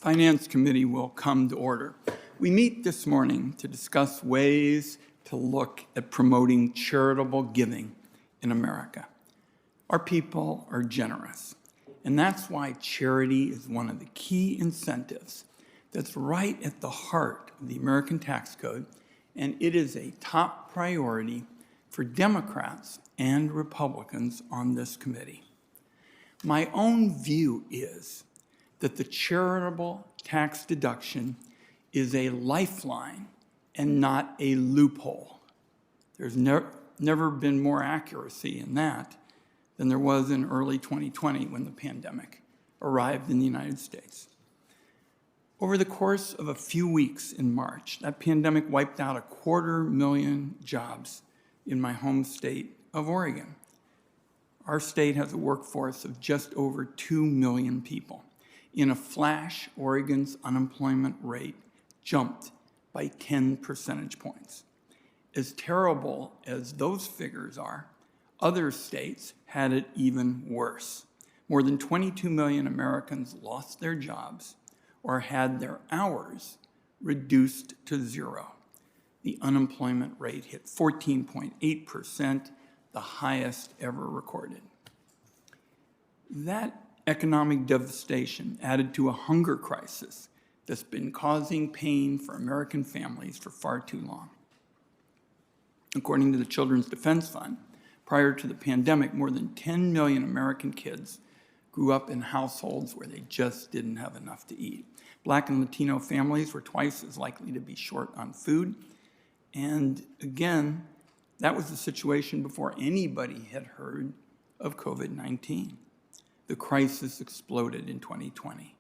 Finance Committee will come to order. We meet this morning to discuss ways to look at promoting charitable giving in America. Our people are generous, and that's why charity is one of the key incentives that's right at the heart of the American tax code, and it is a top priority for Democrats and Republicans on this committee. My own view is that the charitable tax deduction is a lifeline and not a loophole. There's never been more accuracy in that than there was in early 2020 when the pandemic arrived in the United States. Over the course of a few weeks in March, that pandemic wiped out 250,000 jobs in my home state of Oregon. Our state has a workforce of just over 2 million people. In a flash, Oregon's unemployment rate jumped by 10 percentage points. As terrible as those figures are, other states had it even worse. More than 22 million Americans lost their jobs or had their hours reduced to zero. The unemployment rate hit 14.8%, the highest ever recorded. That economic devastation added to a hunger crisis that's been causing pain for American families for far too long. According to the Children's Defense Fund, prior to the pandemic, more than 10 million American kids grew up in households where they just didn't have enough to eat. Black and Latino families were twice as likely to be short on food. And again, that was the situation before anybody had heard of COVID-19. The crisis exploded in 2020.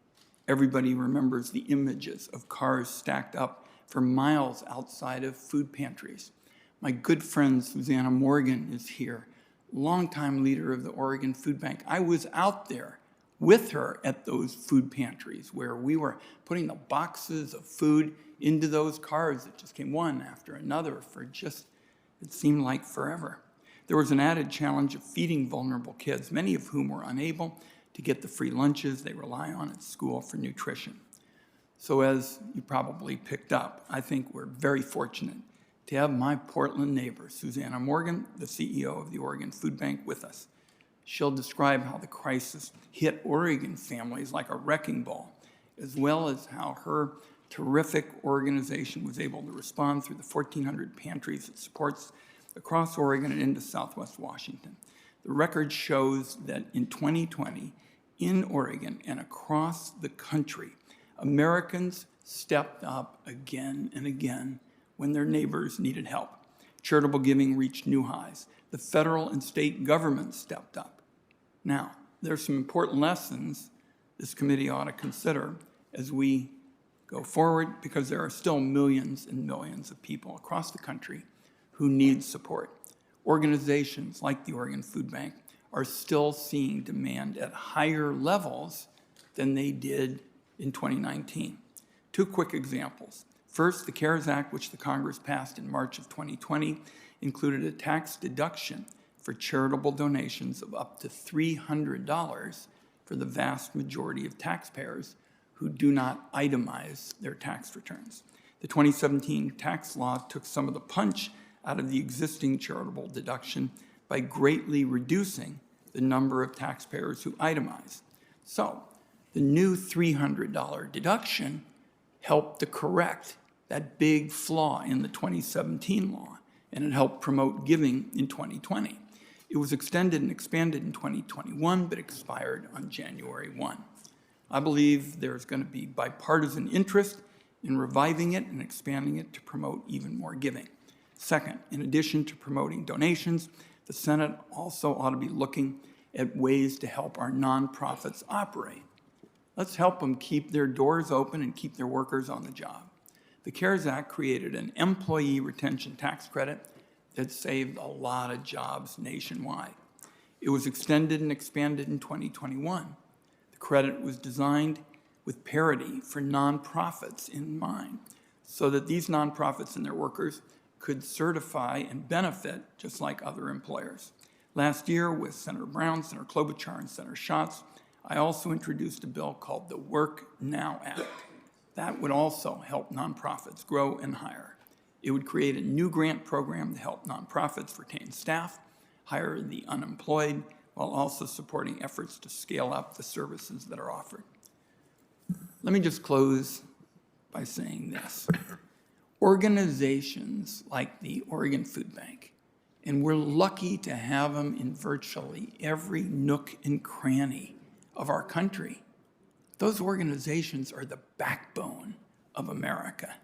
Everybody remembers the images of cars stacked up for miles outside of food pantries. My good friend Susanna Morgan is here, longtime leader of the Oregon Food Bank. I was out there with her at those food pantries where we were putting the boxes of food into those cars that just came one after another for just, it seemed like forever. There was an added challenge of feeding vulnerable kids, many of whom were unable to get the free lunches they rely on at school for nutrition. So as you probably picked up, I think we're very fortunate to have my Portland neighbor, Susanna Morgan, the CEO of the Oregon Food Bank, with us. She'll describe how the crisis hit Oregon families like a wrecking ball, as well as how her terrific organization was able to respond through the 1,400 pantries it supports across Oregon and into Southwest Washington. The record shows that in 2020, in Oregon and across the country, Americans stepped up again and again when their neighbors needed help. Charitable giving reached new highs. The federal and state governments stepped up. Now, there's some important lessons this committee ought to consider as we go forward, because there are still millions and millions of people across the country who need support. Organizations like the Oregon Food Bank are still seeing demand at higher levels than they did in 2019. Two quick examples. First, the CARES Act, which the Congress passed in March of 2020, included a tax deduction for charitable donations of up to $300 for the vast majority of taxpayers who do not itemize their tax returns. The 2017 tax law took some of the punch out of the existing charitable deduction by greatly reducing the number of taxpayers who itemize. So the new $300 deduction helped to correct that big flaw in the 2017 law, and it helped promote giving in 2020. It was extended and expanded in 2021, but expired on January 1. I believe there's going to be bipartisan interest in reviving it and expanding it to promote even more giving. Second, in addition to promoting donations, the Senate also ought to be looking at ways to help our nonprofits operate. Let's help them keep their doors open and keep their workers on the job. The CARES Act created an employee retention tax credit that saved a lot of jobs nationwide. It was extended and expanded in 2021. The credit was designed with parity for nonprofits in mind, so that these nonprofits and their workers could certify and benefit just like other employers. Last year, with Senator Brown, Senator Klobuchar, and Senator Schatz, I also introduced a bill called the Work Now Act. That would also help nonprofits grow and hire. It would create a new grant program to help nonprofits retain staff, hire the unemployed, while also supporting efforts to scale up the services that are offered. Let me just close by saying this. Organizations like the Oregon Food Bank, and we're lucky to have them in virtually every nook and cranny of our country. Those organizations are the backbone of America.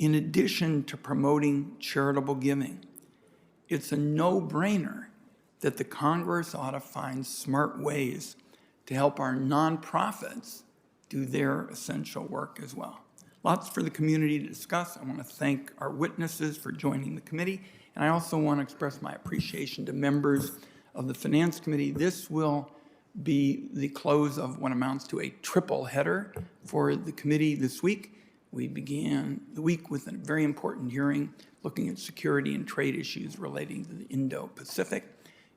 In addition to promoting charitable giving, it's a no-brainer that the Congress ought to find smart ways to help our nonprofits do their essential work as well. Lots for the community to discuss. I want to thank our witnesses for joining the committee, and I also want to express my appreciation to members of the Finance Committee. This will be the close of what amounts to a triple header for the committee this week. We began the week with a very important hearing looking at security and trade issues relating to the Indo-Pacific.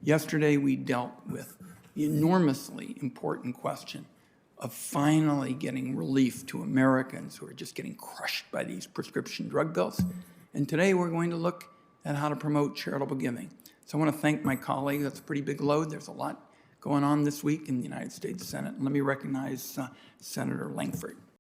Yesterday, we dealt with the enormously important question of finally getting relief to Americans who are just getting crushed by these prescription drug bills. And today, we're going to look at how to promote charitable giving. So I want to thank my colleagues. That's a pretty big load. There's a lot going on this week in the United States Senate. Let me recognize Senator Langford.